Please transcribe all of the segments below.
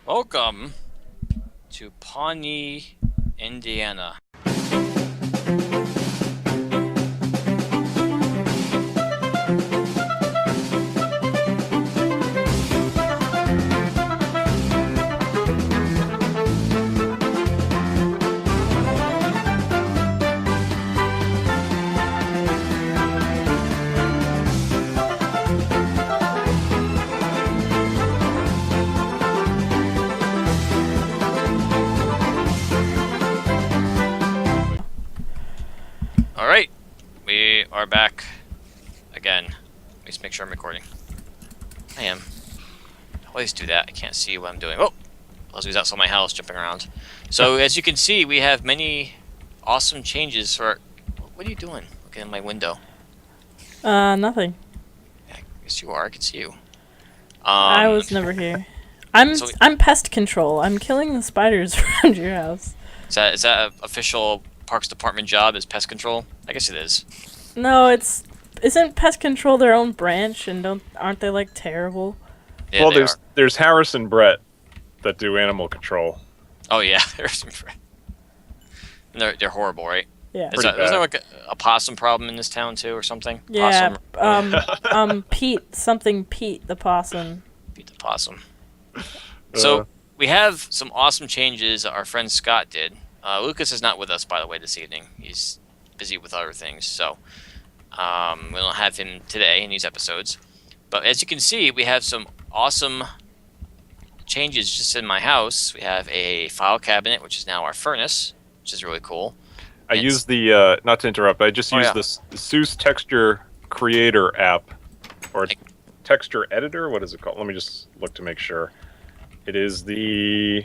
Welcome to Pawnee, Indiana. Alright, we are back again. Let me just make sure I'm recording. I am. I always do that. I can't see what I'm doing. Oh! Leslie's outside my house jumping around. So, as you can see, we have many awesome changes for... What are you doing? Looking in my window. Nothing. Yeah, yes, you are. I can see you. I was never here. So I'm pest control. I'm killing the spiders around your house. is that an official Parks Department job? Is pest control? I guess it is. No, isn't pest control their own branch, and aren't they like terrible? Yeah, Well, they are. there's Harris and Brett that do animal control. Oh yeah, they're horrible, right? Yeah. Isn't there like a possum problem in this town too, or something? Yeah. Possum. Pete the possum. Beat the possum. So we have some awesome changes our friend Scott did. Lucas is not with us, by the way, this evening. He's busy with other things, so we don't have him today in these episodes. But as you can see, we have some awesome changes just in my house. We have a file cabinet, which is now our furnace, which is really cool. I use the, not to interrupt, I just use yeah. the Seuss Texture Creator app, or Texture Editor, what is it called? Let me just look to make sure. It is the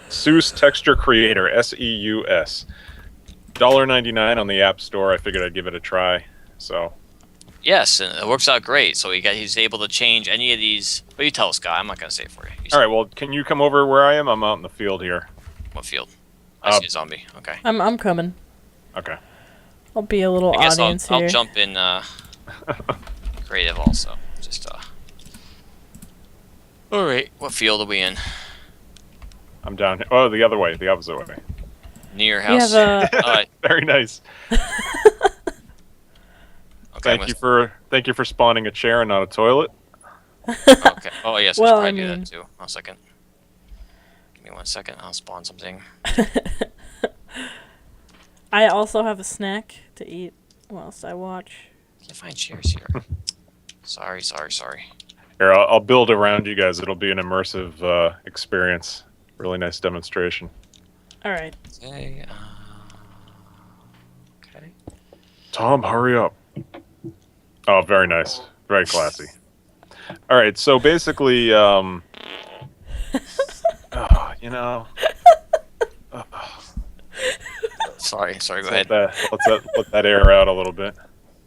Seuss Texture Creator, S-E-U-S. $1.99 on the App Store. I figured I'd give it a try, so... Yes, and it works out great. So he's able to change any of these. What do you tell us, Scott? I'm not going to say it for you. Alright, well, can you come over where I am? I'm out in the field here. What field? I see a zombie. Okay. I'm coming. Okay. I'll be a little I guess audience I'll here. jump in creative also. Just All right. What field are we in? I'm down here. Oh, the other way, the opposite way. Near your house. Very nice. Okay, Thank you for spawning a chair and not a toilet. Okay. Oh yes, Well, I I should probably do mean- that too. 1 second. Give me 1 second. I'll spawn something. I also have a snack to eat whilst I watch. Can't find chairs here. Sorry. Here, I'll build around you guys. It'll be an immersive experience. Really nice demonstration. All right. Okay. Okay. Tom, hurry up. Oh, very nice. Very classy. All right, so basically, you know... Sorry. Go ahead. Let that air out a little bit.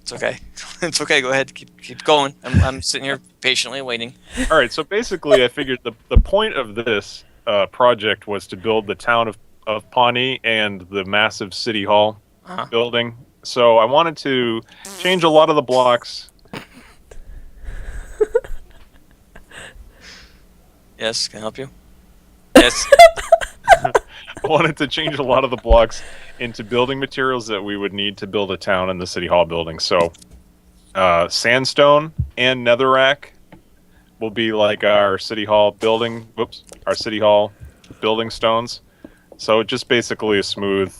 It's okay. It's okay. Go ahead. Keep going. I'm sitting here patiently waiting. All right, so basically, I figured the point of this project was to build the town of Pawnee and the massive city hall building. So I wanted to change a lot of the blocks. Yes. Can I help you? Yes. I wanted to change a lot of the blocks into building materials that we would need to build a town in the city hall building. So sandstone and netherrack will be like our city hall building. Our city hall building stones. So just basically a smooth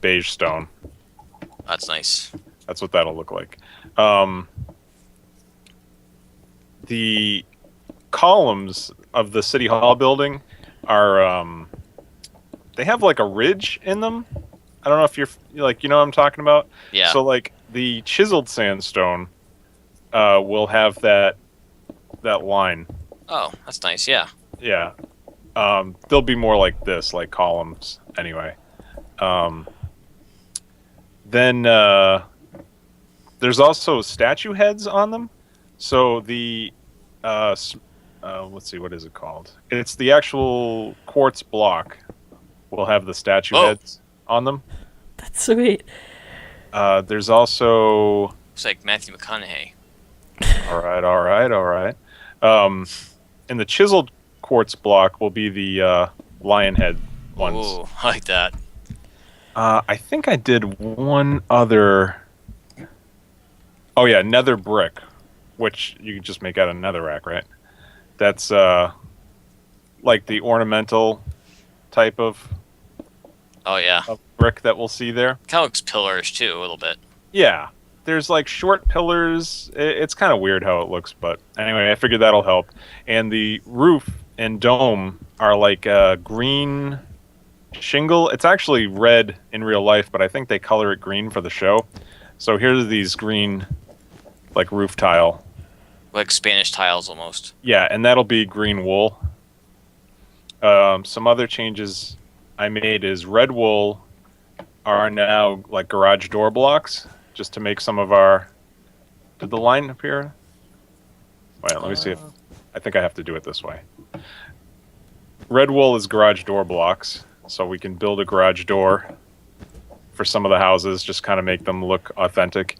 beige stone. That's nice. That's what that'll look like. The columns of the city hall building are they have like a ridge in them. I don't know if you're like, you know what I'm talking about? Yeah. So like the chiseled sandstone will have that line. Oh, that's nice. Yeah. Yeah. They'll be more like this, like columns anyway. Then there's also statue heads on them. So the let's see, what is it called? It's the actual quartz block will have the statue heads on them. That's sweet. There's also... Looks like Matthew McConaughey. All right. In the chiseled quartz block will be the lion head ones. Ooh, I like that. I think I did one other. Oh yeah, nether brick, which you can just make out of netherrack, right? That's like the ornamental type of Oh yeah. brick that we'll see there. Kind of looks pillarish too, a little bit. Yeah, there's like short pillars. It's kind of weird how it looks, but anyway, I figured that'll help. And the roof and dome are like green shingle. It's actually red in real life, but I think they color it green for the show. So here's these green, like roof tile. Like Spanish tiles almost. Yeah, and that'll be green wool. Some other changes I made is red wool are now like garage door blocks, just to make some of our. Did the line appear? Wait, let me see if I think I have to do it this way. Red wool is garage door blocks, so we can build a garage door for some of the houses, just kind of make them look authentic.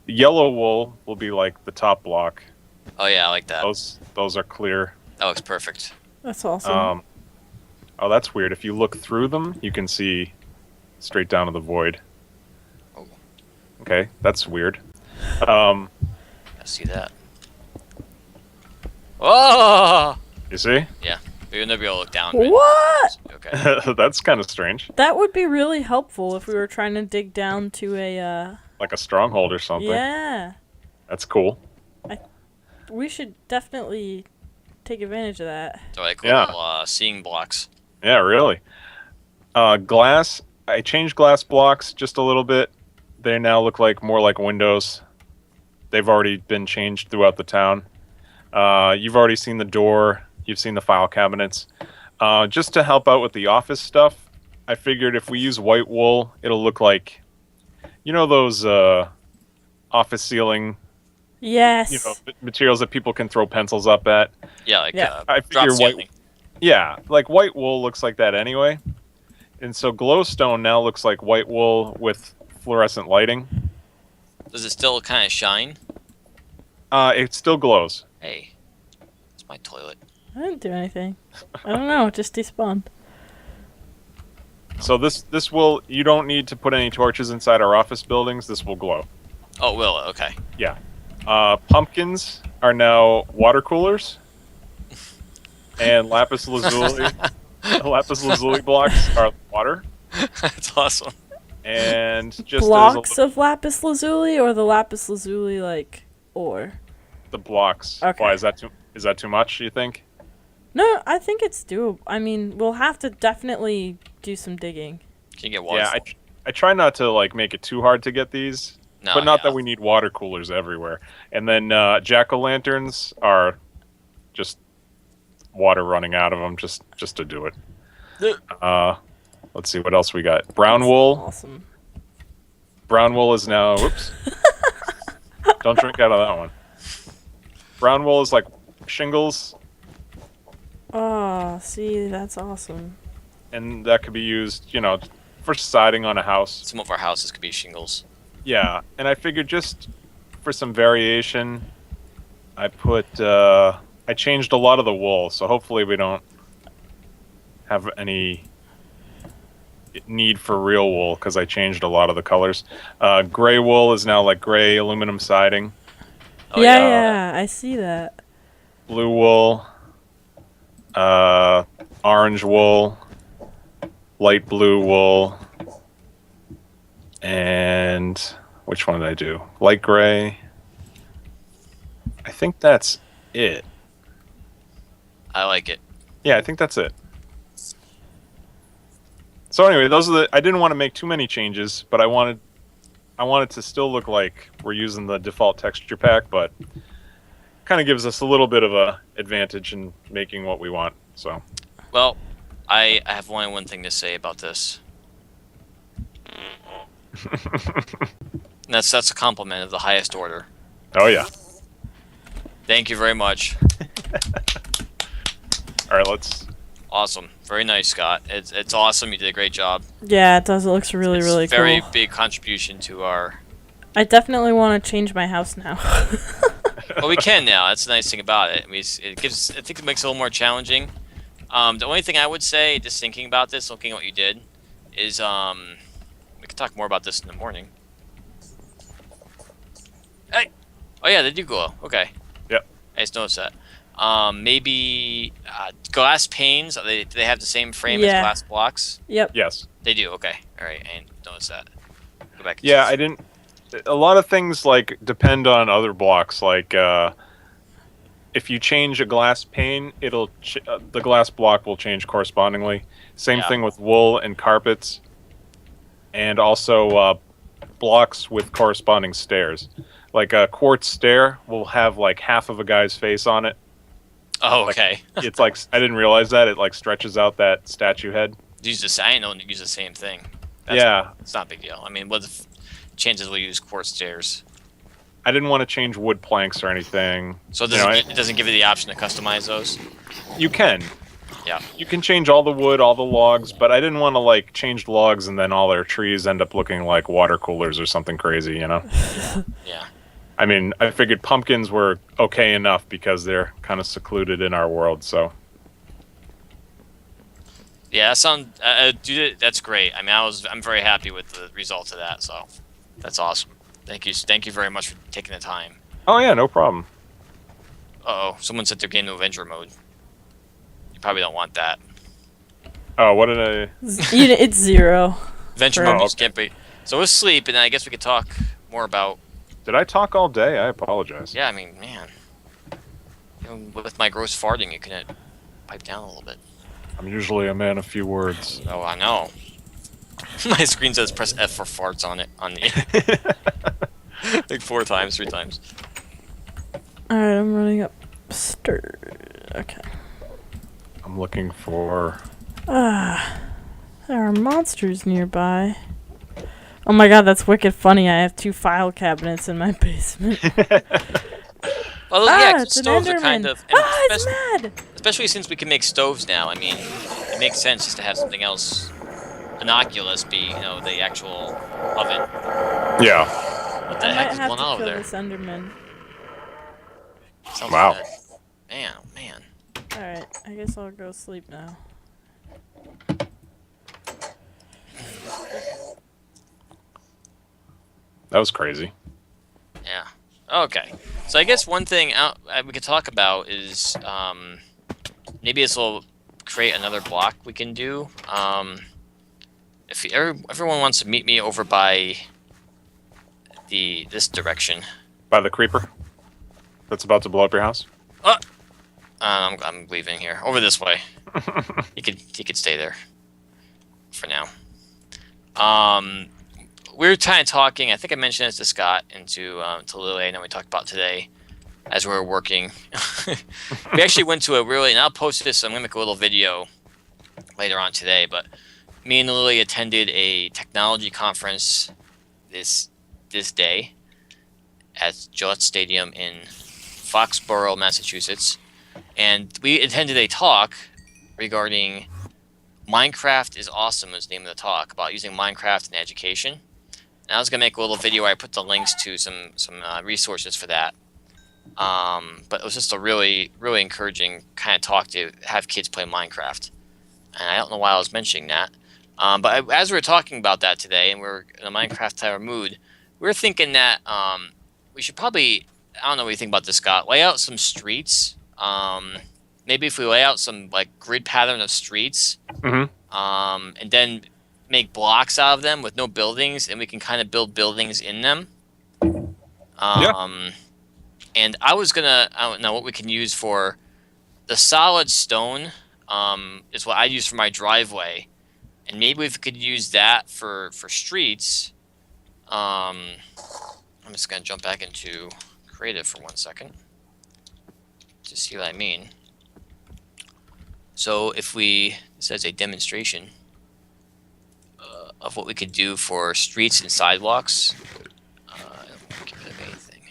Yellow wool will be like the top block. Oh yeah, I like that. Those are clear. That looks perfect. That's awesome. Oh, that's weird. If you look through them, you can see straight down to the void. Oh. Okay, that's weird. I see that. Oh! You see? Yeah. We'll never be able to look down. Right? What? Okay. That's kind of strange. That would be really helpful if we were trying to dig down to a, Like a stronghold or something. Yeah. That's cool. We should definitely take advantage of that. So like Yeah. little seeing blocks. Yeah, really. Glass. I changed glass blocks just a little bit. They now look like more like windows. They've already been changed throughout the town. You've already seen the door. You've seen the file cabinets. Just to help out with the office stuff, I figured if we use white wool, it'll look like, you know, those office ceiling, Yes. materials that people can throw pencils up at. Yeah, like Yeah. I drop figure ceiling. white. Yeah, like white wool looks like that anyway. And so glowstone now looks like white wool with fluorescent lighting. Does it still kind of shine? It still glows. Hey, it's my toilet. I didn't do anything. I don't know. It just despawned. So this will, you don't need to put any torches inside our office buildings. This will glow. Oh, will it? Okay. Yeah. Pumpkins are now water coolers. And lapis lazuli blocks are water. That's awesome. And just Blocks of lapis lazuli, or the lapis lazuli like ore? the blocks. Okay. Why is that too much, you think? No, I think it's doable. I mean, we'll have to definitely do some digging. Can you get water? Yeah, I try not to like make it too hard to get these. No, But not yeah. that we need water coolers everywhere. And then jack-o'-lanterns are just water running out of them just to do it. Let's see what else we got. Brown wool. Awesome. Brown wool is now. Whoops. Don't drink out of that one. Brown wool is like shingles, Oh, see, that's awesome. and that could be used, for siding on a house. Some of our houses could be shingles. Yeah, and I figured just for some variation, I changed a lot of the wool, so hopefully we don't have any need for real wool because I changed a lot of the colors. Gray wool is now like gray aluminum siding. Oh, yeah, I see that. Blue wool, orange wool, light blue wool, and which one did I do? Light gray. I think that's it. I like it. Yeah, I think that's it. So anyway, I didn't want to make too many changes, but I wanted to still look like we're using the default texture pack, but kind of gives us a little bit of a advantage in making what we want. So, Well, I have only one thing to say about this. And that's a compliment of the highest order. oh yeah. Thank you very much. All right, let's. Awesome. Very nice, Scott. It's awesome. You did a great job. Yeah, it does. It looks really, It's really very cool. big contribution to our. I definitely want to change my house now. Well, we can now. That's the nice thing about it. I mean, I think it makes it a little more challenging. The only thing I would say, just thinking about this, looking at what you did, is we could talk more about this in the morning. Hey, oh yeah, they do glow. Okay. Yep. I just noticed that. Maybe glass panes. Do they have the same frame as glass blocks? Yep. Yes. They do. Okay. All right. I didn't notice that. Go back. Yeah, I didn't. A lot of things like depend on other blocks. Like if you change a glass pane, it'll the glass block will change correspondingly. Same thing with wool and carpets, and also blocks with corresponding stairs. Like a quartz stair will have like half of a guy's face on it. Oh, okay. It's like I didn't realize that it like stretches out that statue head. Use the I didn't know use the same thing. It's not a big deal. I mean, what the chances we'll use quartz stairs? I didn't want to change wood planks or anything. So it doesn't give you the option to customize those? You can. Yeah. You can change all the wood, all the logs, but I didn't want to like change logs and then all their trees end up looking like water coolers or something crazy, you know? Yeah. I mean, I figured pumpkins were okay enough because they're kind of secluded in our world, so. Yeah, dude, that's great. I mean, I'm very happy with the results of that, so that's awesome. Thank you very much for taking the time. Oh yeah, no problem. Uh-oh, someone set their game to adventure mode. You probably don't want that. Oh, what did I... It's 0. Adventure mode, you can't be... So we'll sleep, and then I guess we could talk more about... Did I talk all day? I apologize. Yeah, I mean, man. You know, with my gross farting, you can pipe down a little bit. I'm usually a man of few words. Oh, I know. My screen says press F for farts on it. Like 4 times, 3 times. Alright, I'm running upstairs. Okay. I'm looking for... There are monsters nearby. Oh my god, that's wicked funny. I have 2 file cabinets in my basement. Well, yeah, 'cause it's an stoves are Enderman. kind of... It's mad! Especially since we can make stoves now. I mean, it makes sense just to have something else innocuous be, the actual oven. Yeah. What the heck is going on over there? This Enderman. Sounds Wow. Like man, oh man. Alright, I guess I'll go sleep now. That was crazy. Yeah. Okay. So I guess one thing we could talk about is maybe this will create another block we can do. If everyone wants to meet me over by this direction. By the creeper? That's about to blow up your house? I'm leaving here. Over this way. He could stay there for now. We were kind of talking. I think I mentioned this to Scott and to Lily. I know we talked about today as we were working. We actually went to and I'll post this. I'm gonna make a little video later on today. But me and Lily attended a technology conference this day at Gillette Stadium in Foxborough, Massachusetts, and we attended a talk regarding Minecraft is awesome. Was the name of the talk about using Minecraft in education. And I was gonna make a little video where I put the links to some resources for that. But it was just a really, really encouraging kind of talk to have kids play Minecraft. And I don't know why I was mentioning that. But as we were talking about that today, and we were in a Minecraft type of mood, we were thinking that we should probably, I don't know what you think about this, Scott, lay out some streets. Maybe if we lay out some like grid pattern of streets, and then make blocks out of them with no buildings, and we can kind of build buildings in them. And I don't know what we can use for the solid stone. Is what I use for my driveway, and maybe if we could use that for streets. I'm just gonna jump back into creative for 1 second to see what I mean. So if this says a demonstration of what we could do for streets and sidewalks. I don't want to get rid of anything.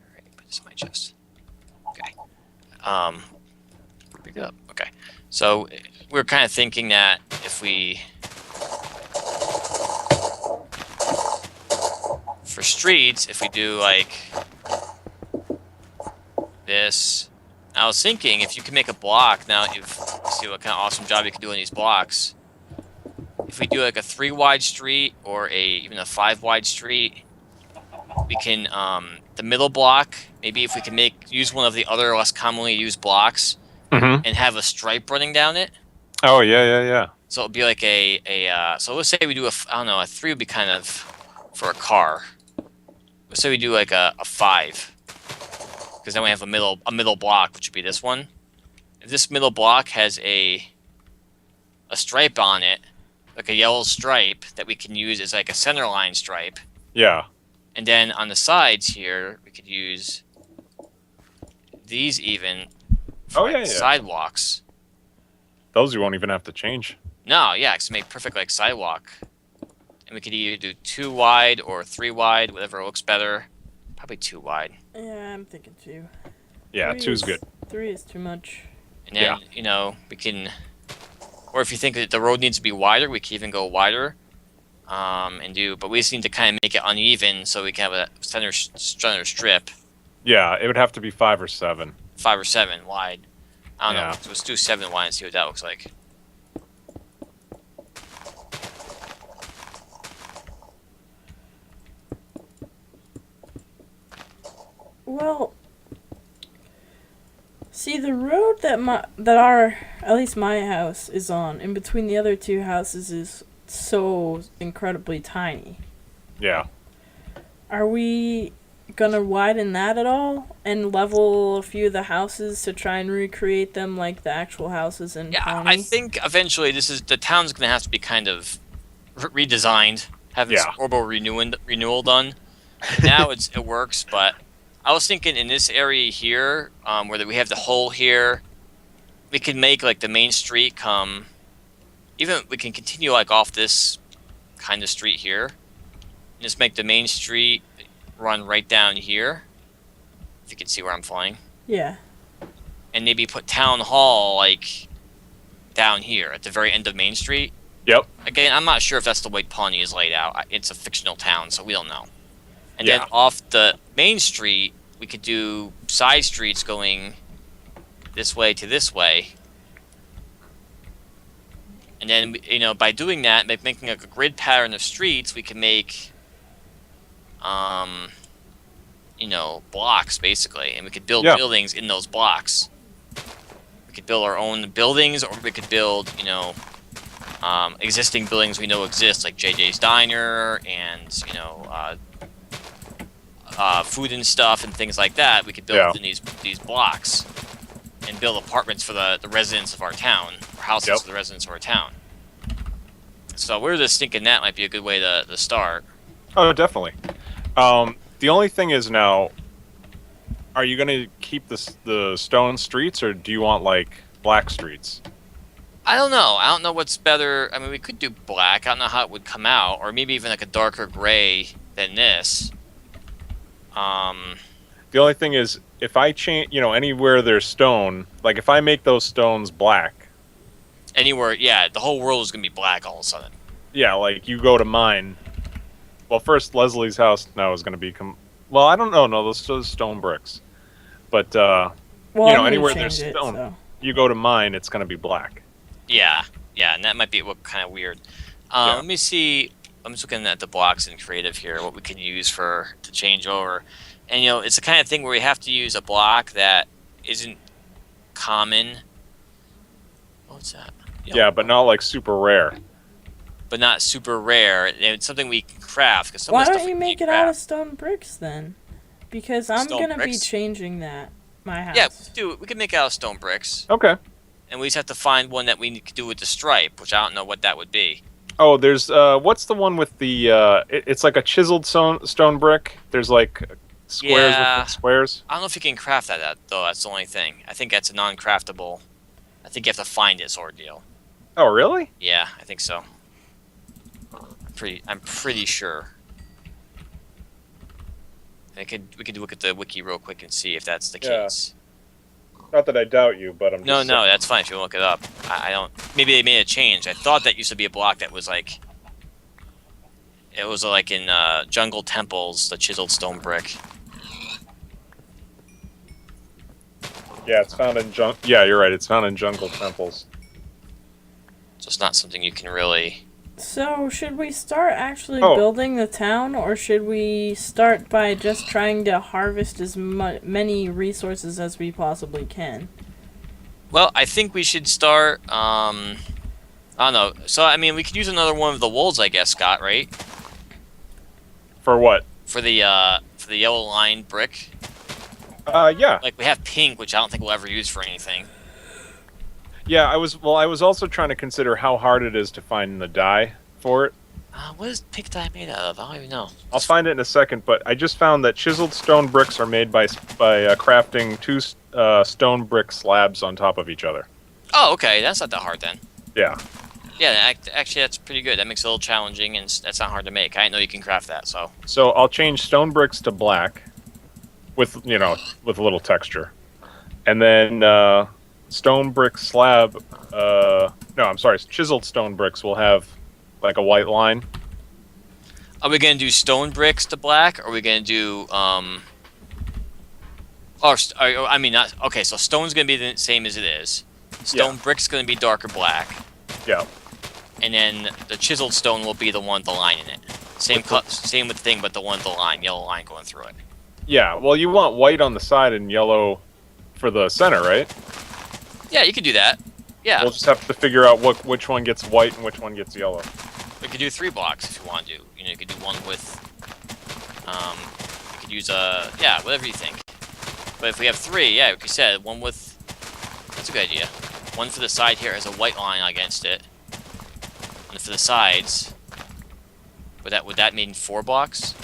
Alright, put this in my chest. Okay. Pick it up. Okay. So we're kind of thinking that if we for streets, if we do like this. I was thinking if you can make a block now, you see what kind of awesome job you can do on these blocks. If we do like a 3 wide street or even a 5 wide street, we can the middle block. Maybe if we can use one of the other less commonly used blocks and have a stripe running down it. Oh yeah. So it'll be like so let's say we do a 3 would be kind of for a car. Let's say we do like a 5, because then we have a middle block, which would be this one. If this middle block has a stripe on it, like a yellow stripe that we can use as like a center line stripe. Yeah. And then on the sides here, we could use these even for sidewalks. Those you won't even have to change. No, yeah, because make perfect like sidewalk. And we could either do 2 wide or 3 wide, whatever looks better. Probably 2 wide. Yeah, I'm thinking 2. Yeah, 2's good. 3 is too much. And then, we can... Or if you think that the road needs to be wider, we can even go wider. But we just need to kind of make it uneven so we can have a center strip. Yeah, it would have to be 5 or 7. 5 or 7 wide. I don't know. So let's do 7 wide and see what that looks like. Well, see, the road that at least my house is on, in between the other 2 houses, is so incredibly tiny. Yeah. Are we gonna widen that at all and level a few of the houses to try and recreate them like the actual houses in Pawnee? I think eventually the town's gonna have to be kind of redesigned, having some orbital renewal done. Now it works, but I was thinking in this area here, where we have the hole here, we can make like the main street come. Even we can continue like off this kind of street here, and just make the main street run right down here. If you can see where I'm flying. Yeah. And maybe put town hall like down here at the very end of Main Street. Yep. Again, I'm not sure if that's the way Pawnee is laid out. It's a fictional town, so we don't know. And then off the main street, we could do side streets going this way to this way. And then, by doing that, making like a grid pattern of streets, we can make, blocks, basically. And we could build buildings in those blocks. We could build our own buildings, or we could build, existing buildings we know exist, like JJ's Diner and, food and stuff and things like that. We could build in these blocks and build apartments for the residents of our town, or houses for the residents of our town. So we're just thinking that might be a good way to start. Oh, definitely. The only thing is now, are you going to keep the stone streets, or do you want, like, black streets? I don't know. I don't know what's better. I mean, we could do black. I don't know how it would come out, or maybe even like a darker gray than this. The only thing is, if I change, anywhere there's stone, like if I make those stones black. Anywhere, the whole world is going to be black all of a sudden. Yeah, like you go to mine. Well, first, Leslie's house now is going to become... Well, I don't know. No, those are stone bricks. But, anywhere there's stone, you go to mine, it's going to be black. Yeah, and that might look kind of weird. Let me see. I'm just looking at the blocks in creative here, what we can use to change over. And, it's the kind of thing where we have to use a block that isn't common. What's that? Yeah, but not like super rare. But not super rare. It's something we can craft. Cause why don't you make it out of stone bricks then? Because I'm going to be changing my house. Yeah, we can make it out of stone bricks. Okay. And we just have to find one that we could do with the stripe, which I don't know what that would be. Oh, there's what's the one with the it's like a chiseled stone brick. There's like squares with squares. I don't know if you can craft that though. That's the only thing. I think that's a non-craftable. I think you have to find it, sort of deal. Oh, really? Yeah, I think so. I'm pretty sure. We could look at the wiki real quick and see if that's the case. Not that I doubt you, but I'm just No, that's fine if you look it up. I don't... Maybe they made a change. I thought that used to be a block that was like... It was like in Jungle Temples, the chiseled stone brick. Yeah, it's found in Yeah, you're right. It's found in jungle temples. So it's not something you can really. So, should we start actually Oh. building the town, or should we start by just trying to harvest as many resources as we possibly can? Well, I think we should start. I don't know. So I mean, we could use another one of the wolves, I guess, Scott. Right? For what? For the yellow line brick. Yeah. Like we have pink, which I don't think we'll ever use for anything. Yeah, I was also trying to consider how hard it is to find the dye for it. What is pink dye made out of? I don't even know. I'll find it in a second, but I just found that chiseled stone bricks are made by crafting two stone brick slabs on top of each other. Oh, okay. That's not that hard then. Yeah. Yeah, actually, that's pretty good. That makes it a little challenging, and that's not hard to make. I didn't know you can craft that, so. So I'll change stone bricks to black, with with a little texture, and then stone brick slab. No, I'm sorry. Chiseled stone bricks will have like a white line. Are we gonna do stone bricks to black, or are we gonna do I mean, not okay. So stone's gonna be the same as it is. Stone brick's gonna be darker black. Yeah. And then the chiseled stone will be the one with the line in it. Same with the thing, but the one with the line, yellow line going through it. Yeah. Well, you want white on the side and yellow for the center, right? Yeah, you could do that. Yeah. We'll just have to figure out which one gets white and which one gets yellow. We could do 3 blocks if you want to. You know, you could do one with. You could use whatever you think. But if we have 3, yeah, like you said, one with. That's a good idea. One for the side here has a white line against it. And for the sides, would that mean 4 blocks?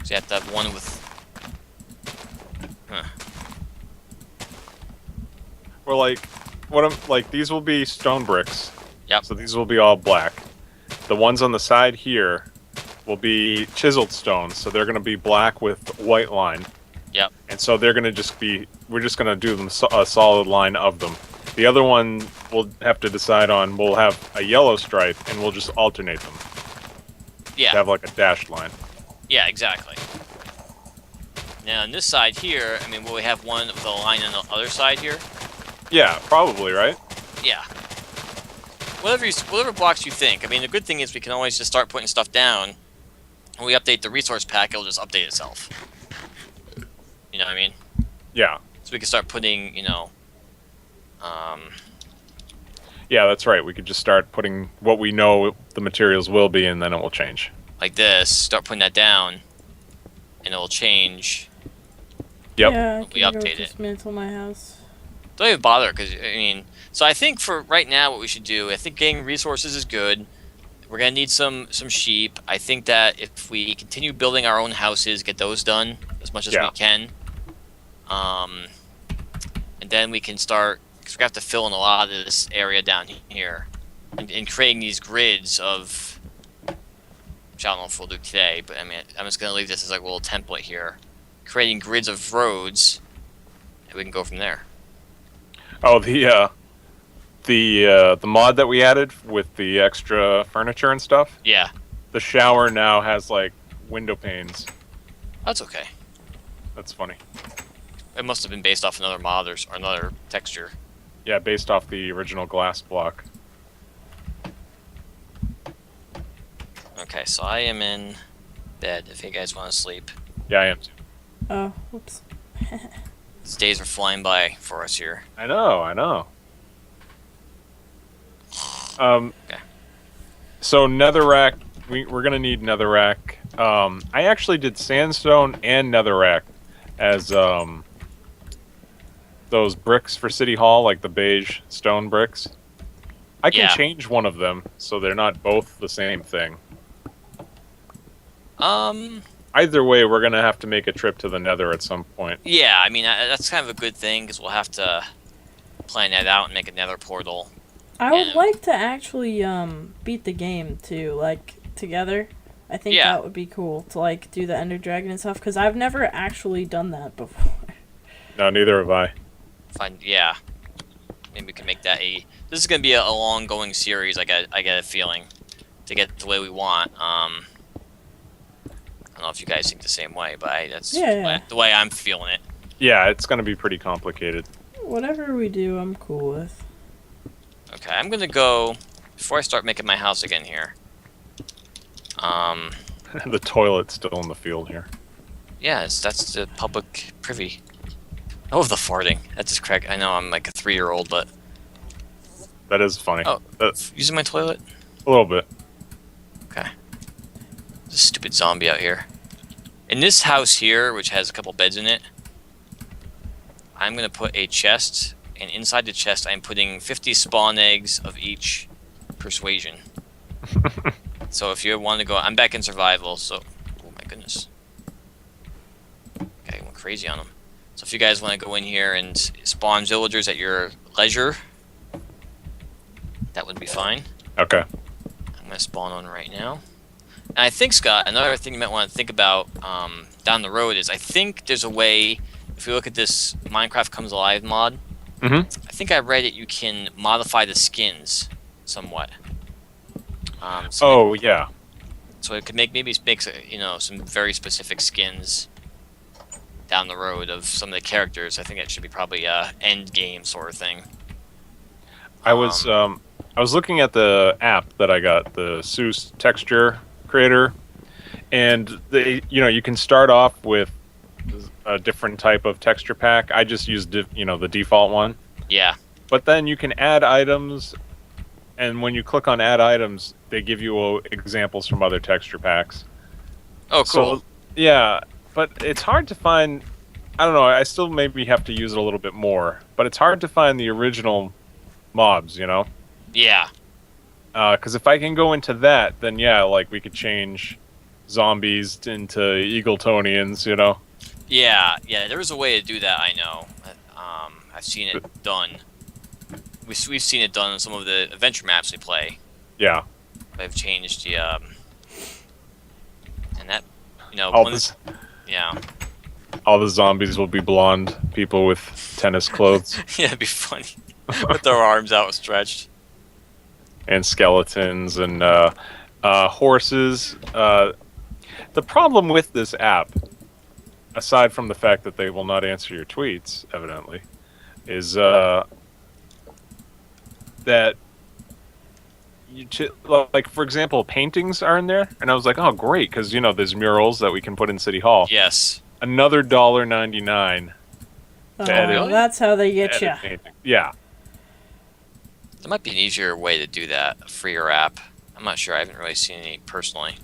So you have to have one with. Huh. Well, these will be stone bricks. Yep. So these will be all black. The ones on the side here will be chiseled stone, so they're going to be black with white line. Yep. And so they're going to just be. We're just going to do them a solid line of them. The other one we'll have to decide on. We'll have a yellow stripe, and we'll just alternate them. Yeah. To have like a dashed line. Yeah, exactly. Now on this side here, I mean, will we have one with a line on the other side here? Yeah, probably, right? Yeah. Whatever blocks you think. I mean, the good thing is we can always just start putting stuff down. When we update the resource pack, it'll just update itself. You know what I mean? Yeah. So we can start putting, Yeah, that's right. We could just start putting what we know the materials will be, and then it will change. like this. Start putting that down, and it'll change. Yep. Yeah, We I can update go it. dismantle my house. Don't even bother, because, I mean... So I think for right now what we should do, I think getting resources is good. We're going to need some sheep. I think that if we continue building our own houses, get those done as much as we can. And then we can start... Because we're going to have to fill in a lot of this area down here. And creating these grids of... Which I don't know if we'll do today, but I mean, I'm just going to leave this as like a little template here. Creating grids of roads, and we can go from there. Oh, the mod that we added with the extra furniture and stuff. Yeah, The shower now has like window panes. that's okay. That's funny. It must have been based off another mod or another texture. Yeah, based off the original glass block. Okay, so I am in bed if you guys want to sleep. Yeah, I am too. Oh, whoops. These days are flying by for us here. I know. Okay. So netherrack, we're gonna need netherrack. I actually did sandstone and netherrack as those bricks for City Hall, like the beige stone bricks. I can change one of them so they're not both the same thing. Either way, we're gonna have to make a trip to the Nether at some point. Yeah, I mean, that's kind of a good thing, because we'll have to plan that out and make a nether portal. I would like to actually beat the game too, like together. I think that would be cool to like do the Ender Dragon and stuff, because I've never actually done that before. No, neither have I. Fine, yeah. Maybe we can make that a... This is going to be a long going series, I get a feeling, to get the way we want. I don't know if you guys think the same way, but that's the way I'm feeling it. Yeah, it's gonna be pretty complicated. Whatever we do, I'm cool with. Okay, I'm gonna go before I start making my house again here. The toilet's still in the field here. Yeah, that's the public privy. Oh, the farting. That just cracked. I know I'm like a 3-year-old, but That is funny. oh, using my toilet. A little bit. Okay. There's a stupid zombie out here. In this house here, which has a couple beds in it, I'm gonna put a chest, and inside the chest, I'm putting 50 spawn eggs of each persuasion. So if you want to go, I'm back in survival. So, oh my goodness. Okay, I went crazy on them. So if you guys want to go in here and spawn villagers at your leisure, that would be fine. Okay. I'm going to spawn one right now. And I think, Scott, another thing you might want to think about down the road is I think there's a way, if you look at this Minecraft Comes Alive mod, I think I read it, you can modify the skins somewhat. Yeah. So it could maybe make some very specific skins down the road of some of the characters. I think that should be probably a end game sort of thing. I was looking at the app that I got, the Seuss texture creator, and you can start off with a different type of texture pack. I just used the default one. Yeah. But then you can add items, and when you click on add items, they give you examples from other texture packs. Oh, cool. So, yeah, but it's hard to find. I don't know. I still maybe have to use it a little bit more, but it's hard to find the original mobs. Yeah. Because if I can go into that, then yeah, like we could change zombies into Eagletonians. Yeah. There is a way to do that. I know. I've seen it done. We've seen it done on some of the adventure maps we play. Yeah. They've changed the and that yeah. All the zombies will be blonde people with tennis clothes. Yeah, it'd be funny with their arms outstretched. And skeletons and horses. The problem with this app, aside from the fact that they will not answer your tweets, evidently, is that like, for example, paintings are in there, and I was like, oh great, because there's murals that we can put in City Hall. Yes. Another $1.99. Oh, that's how they get you. Yeah. There might be an easier way to do that, a freer app. I'm not sure. I haven't really seen any personally.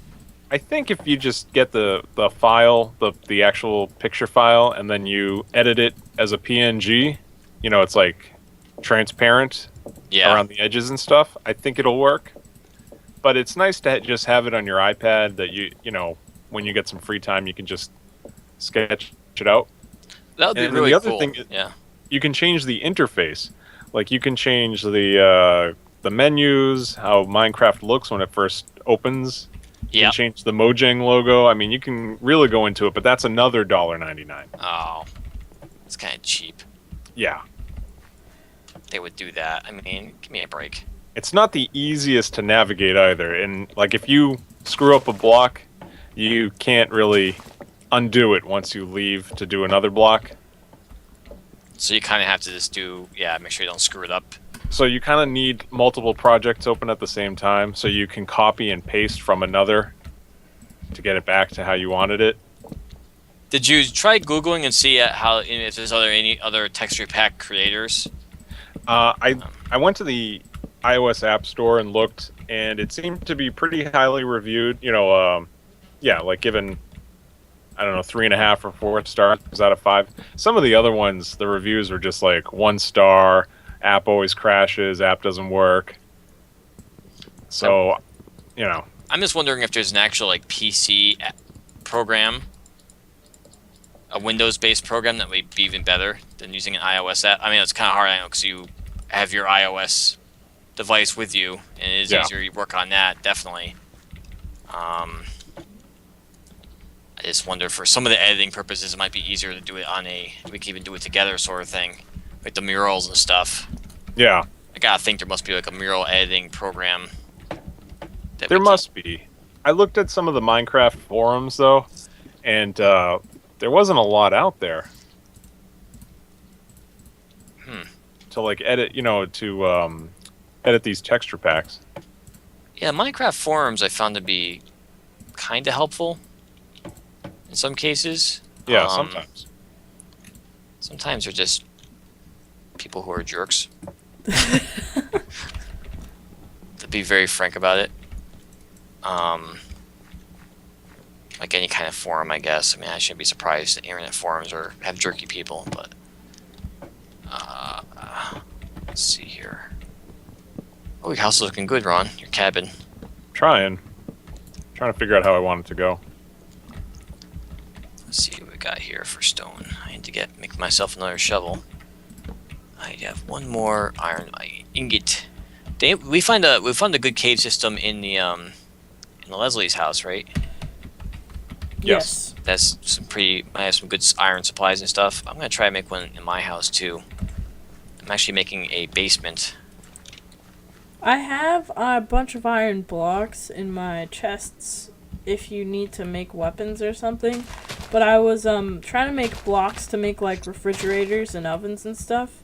I think if you just get the file, the actual picture file, and then you edit it as a PNG, it's like transparent around the edges and stuff, I think it'll work. But it's nice to just have it on your iPad that when you get some free time, you can just sketch it out. That would be really the other cool. thing is, yeah. You can change the interface. Like you can change the menus, how Minecraft looks when it first opens. You can change the Mojang logo. I mean, you can really go into it, but that's another $1.99. Oh, it's kind of cheap. Yeah. They would do that. I mean, give me a break. It's not the easiest to navigate either. And like if you screw up a block, you can't really undo it once you leave to do another block. So you kind of have to just make sure you don't screw it up. So you kind of need multiple projects open at the same time, so you can copy and paste from another to get it back to how you wanted it. Did you try Googling and see if there's any other texture pack creators? I went to the iOS App Store and looked, and it seemed to be pretty highly reviewed. Like given, I don't know, 3.5 or 4 stars out of 5. Some of the other ones, the reviews were just like 1 star. App always crashes. App doesn't work. So, I'm just wondering if there's an actual PC program, a Windows-based program that would be even better than using an iOS app. I mean, it's kind of hard, I know, because you have your iOS device with you, and it is easier to work on that, definitely. I just wonder, for some of the editing purposes, it might be easier to do it we can even do it together sort of thing, like the murals and stuff. Yeah. I gotta think there must be like a mural editing program. There must be. I looked at some of the Minecraft forums, though, and there wasn't a lot out there. like edit, to edit these texture packs. Yeah, Minecraft forums I found to be kind of helpful in some cases. Yeah, sometimes. Sometimes they're just people who are jerks. To be very frank about it. Like any kind of forum, I guess. I mean, I shouldn't be surprised that internet forums have jerky people, but let's see here. Oh, your house is looking good, Ron. Your cabin. Trying to figure out how I want it to go. Let's see what we got here for stone. I need to make myself another shovel. I have one more iron ingot. We found a good cave system in the Leslie's house, right? Yes. That's I have some good iron supplies and stuff. I'm gonna try to make one in my house too. I'm actually making a basement. I have a bunch of iron blocks in my chests if you need to make weapons or something. But I was trying to make blocks to make like refrigerators and ovens and stuff.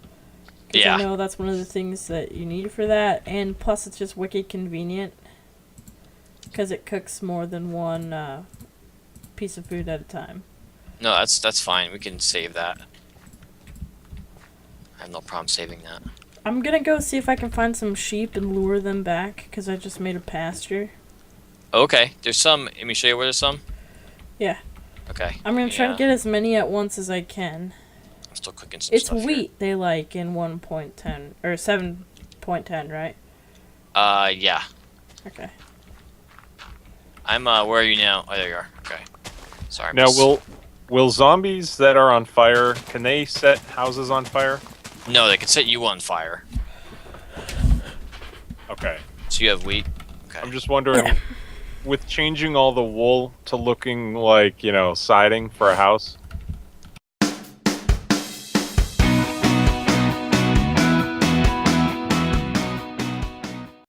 Yeah. I know that's one of the things that you need for that, and plus it's just wicked convenient because it cooks more than one piece of food at a time. No, that's fine. We can save that. I have no problem saving that. I'm gonna go see if I can find some sheep and lure them back because I just made a pasture. Okay, there's some. Let me show you where there's some. Yeah. Okay. I'm gonna try to get as many at once as I can. I'm still cooking some it's stuff. It's wheat they like in 1.10 or 7.10, right? Yeah. Okay. I'm where are you now? Oh, there you are. Okay. Sorry. Now, will zombies that are on fire, can they set houses on fire? No, they can set you on fire. Okay. So you have wheat. Okay. I'm just wondering, with changing all the wool to looking like, siding for a house,